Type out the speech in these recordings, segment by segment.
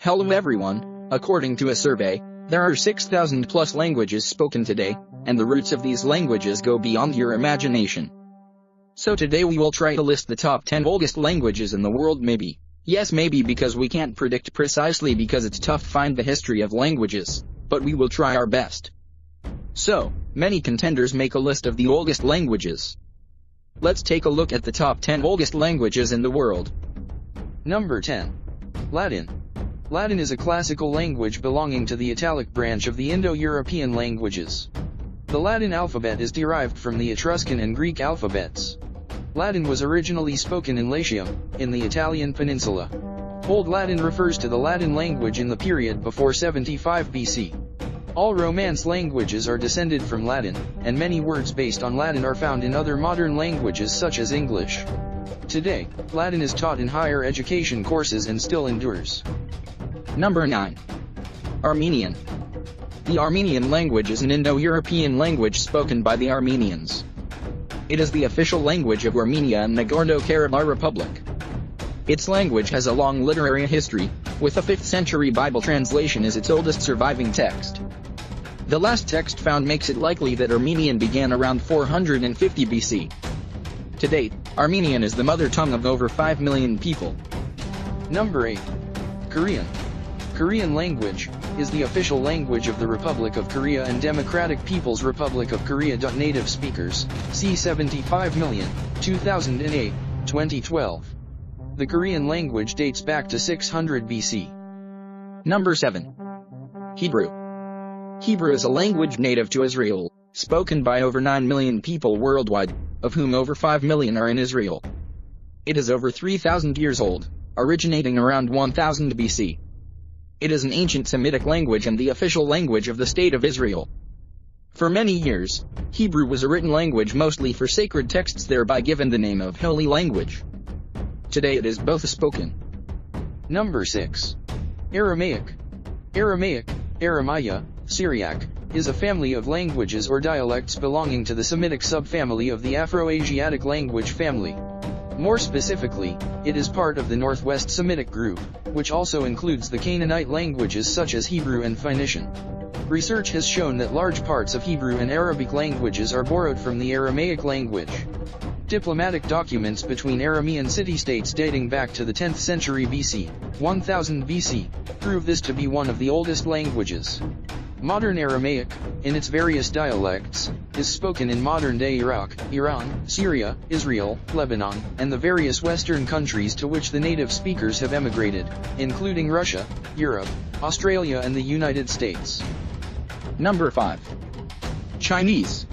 Hello everyone, according to a survey, there are 6,000 plus languages spoken today, and the roots of these languages go beyond your imagination. So today we will try to list the top 10 oldest languages in the world maybe. Yes, maybe, because we can't predict precisely because it's tough to find the history of languages, but we will try our best. So, many contenders make a list of the oldest languages. Let's take a look at the top 10 oldest languages in the world. Number 10. Latin. Latin is a classical language belonging to the Italic branch of the Indo-European languages. The Latin alphabet is derived from the Etruscan and Greek alphabets. Latin was originally spoken in Latium, in the Italian peninsula. Old Latin refers to the Latin language in the period before 75 BC. All Romance languages are descended from Latin, and many words based on Latin are found in other modern languages such as English. Today, Latin is taught in higher education courses and still endures. Number 9. Armenian. The Armenian language is an Indo-European language spoken by the Armenians. It is the official language of Armenia and Nagorno-Karabakh Republic. Its language has a long literary history, with a 5th century Bible translation as its oldest surviving text. The last text found makes it likely that Armenian began around 450 BC. To date, Armenian is the mother tongue of over 5 million people. Number 8. Korean. Korean language is the official language of the Republic of Korea and Democratic People's Republic of Korea. Native speakers, c. 75 million, 2008, 2012. The Korean language dates back to 600 BC. Number 7. Hebrew. Hebrew is a language native to Israel, spoken by over 9 million people worldwide, of whom over 5 million are in Israel. It is over 3,000 years old, originating around 1000 BC. It is an ancient Semitic language and the official language of the State of Israel. For many years, Hebrew was a written language mostly for sacred texts, thereby given the name of Holy Language. Today it is both spoken. Number 6. Aramaic. Aramaya, Syriac, is a family of languages or dialects belonging to the Semitic subfamily of the Afro-Asiatic language family. More specifically, it is part of the Northwest Semitic group, which also includes the Canaanite languages such as Hebrew and Phoenician. Research has shown that large parts of Hebrew and Arabic languages are borrowed from the Aramaic language. Diplomatic documents between Aramean city-states dating back to the 10th century BC, 1000 BC, prove this to be one of the oldest languages. Modern Aramaic, in its various dialects, is spoken in modern-day Iraq, Iran, Syria, Israel, Lebanon, and the various Western countries to which the native speakers have emigrated, including Russia, Europe, Australia and the United States. Number 5. Chinese.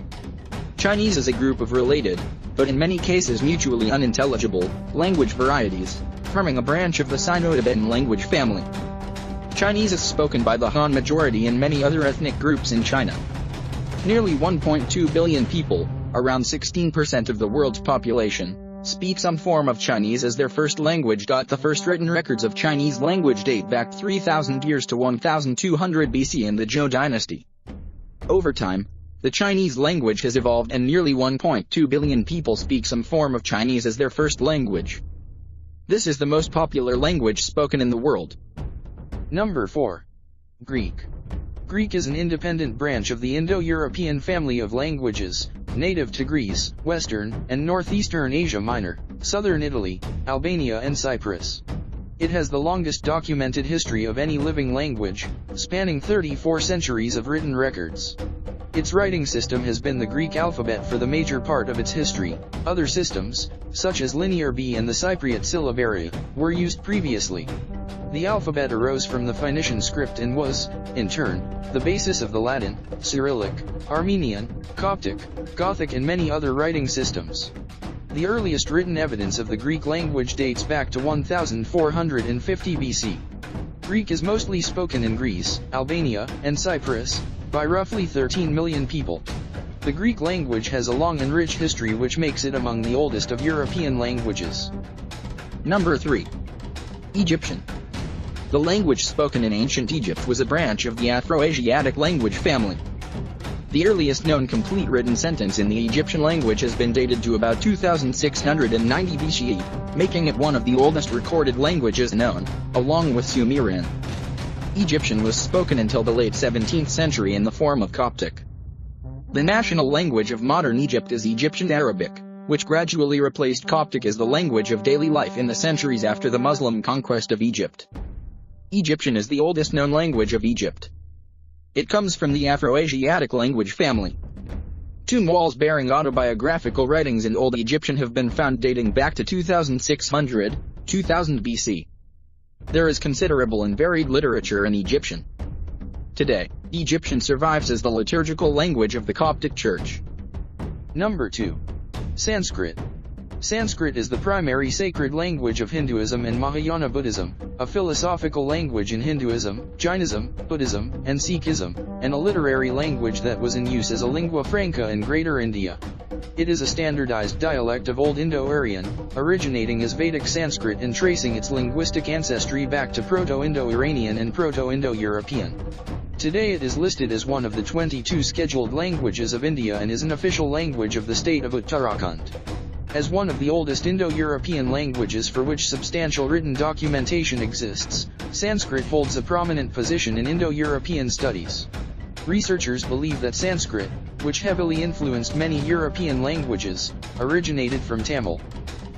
Chinese is a group of related, but in many cases mutually unintelligible, language varieties, forming a branch of the Sino-Tibetan language family. Chinese is spoken by the Han majority and many other ethnic groups in China. Nearly 1.2 billion people, around 16% of the world's population, speak some form of Chinese as their first language. The first written records of Chinese language date back 3,000 years to 1200 BC in the Zhou dynasty. Over time, the Chinese language has evolved and nearly 1.2 billion people speak some form of Chinese as their first language. This is the most popular language spoken in the world. Number 4. Greek. Greek is an independent branch of the Indo-European family of languages, native to Greece, Western and Northeastern Asia Minor, Southern Italy, Albania and Cyprus. It has the longest documented history of any living language, spanning 34 centuries of written records. Its writing system has been the Greek alphabet for the major part of its history. Other systems, such as Linear B and the Cypriot syllabary, were used previously. The alphabet arose from the Phoenician script and was, in turn, the basis of the Latin, Cyrillic, Armenian, Coptic, Gothic and many other writing systems. The earliest written evidence of the Greek language dates back to 1450 BC. Greek is mostly spoken in Greece, Albania, and Cyprus, by roughly 13 million people. The Greek language has a long and rich history which makes it among the oldest of European languages. Number 3. Egyptian. The language spoken in ancient Egypt was a branch of the Afro-Asiatic language family. The earliest known complete written sentence in the Egyptian language has been dated to about 2690 BCE, making it one of the oldest recorded languages known, along with Sumerian. Egyptian was spoken until the late 17th century in the form of Coptic. The national language of modern Egypt is Egyptian Arabic, which gradually replaced Coptic as the language of daily life in the centuries after the Muslim conquest of Egypt. Egyptian is the oldest known language of Egypt. It comes from the Afro-Asiatic language family. Tomb walls bearing autobiographical writings in Old Egyptian have been found dating back to 2600, 2000 BC. There is considerable and varied literature in Egyptian. Today, Egyptian survives as the liturgical language of the Coptic Church. Number 2. Sanskrit. Sanskrit is the primary sacred language of Hinduism and Mahayana Buddhism, a philosophical language in Hinduism, Jainism, Buddhism, and Sikhism, and a literary language that was in use as a lingua franca in Greater India. It is a standardized dialect of Old Indo-Aryan, originating as Vedic Sanskrit and tracing its linguistic ancestry back to Proto-Indo-Iranian and Proto-Indo-European. Today it is listed as one of the 22 scheduled languages of India and is an official language of the state of Uttarakhand. As one of the oldest Indo-European languages for which substantial written documentation exists, Sanskrit holds a prominent position in Indo-European studies. Researchers believe that Sanskrit, which heavily influenced many European languages, originated from Tamil.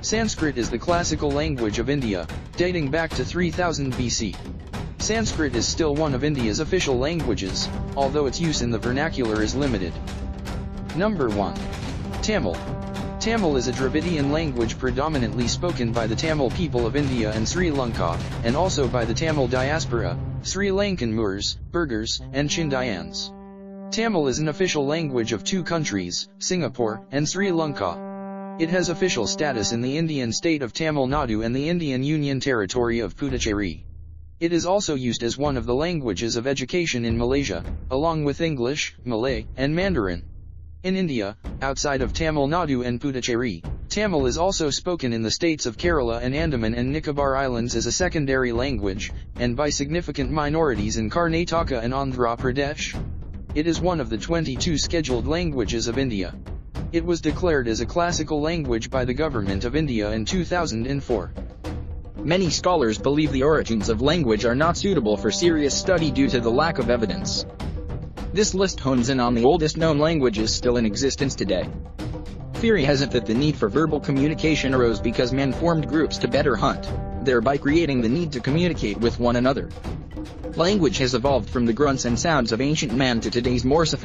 Sanskrit is the classical language of India, dating back to 3000 BC. Sanskrit is still one of India's official languages, although its use in the vernacular is limited. Number 1. Tamil. Tamil is a Dravidian language predominantly spoken by the Tamil people of India and Sri Lanka, and also by the Tamil diaspora, Sri Lankan Moors, Burghers, and Chindians. Tamil is an official language of two countries, Singapore and Sri Lanka. It has official status in the Indian state of Tamil Nadu and the Indian Union Territory of Puducherry. It is also used as one of the languages of education in Malaysia, along with English, Malay, and Mandarin. In India, outside of Tamil Nadu and Puducherry, Tamil is also spoken in the states of Kerala and Andaman and Nicobar Islands as a secondary language, and by significant minorities in Karnataka and Andhra Pradesh. It is one of the 22 scheduled languages of India. It was declared as a classical language by the Government of India in 2004. Many scholars believe the origins of language are not suitable for serious study due to the lack of evidence. This list hones in on the oldest known languages still in existence today. Theory has it that the need for verbal communication arose because men formed groups to better hunt, thereby creating the need to communicate with one another. Language has evolved from the grunts and sounds of ancient man to today's more sophisticated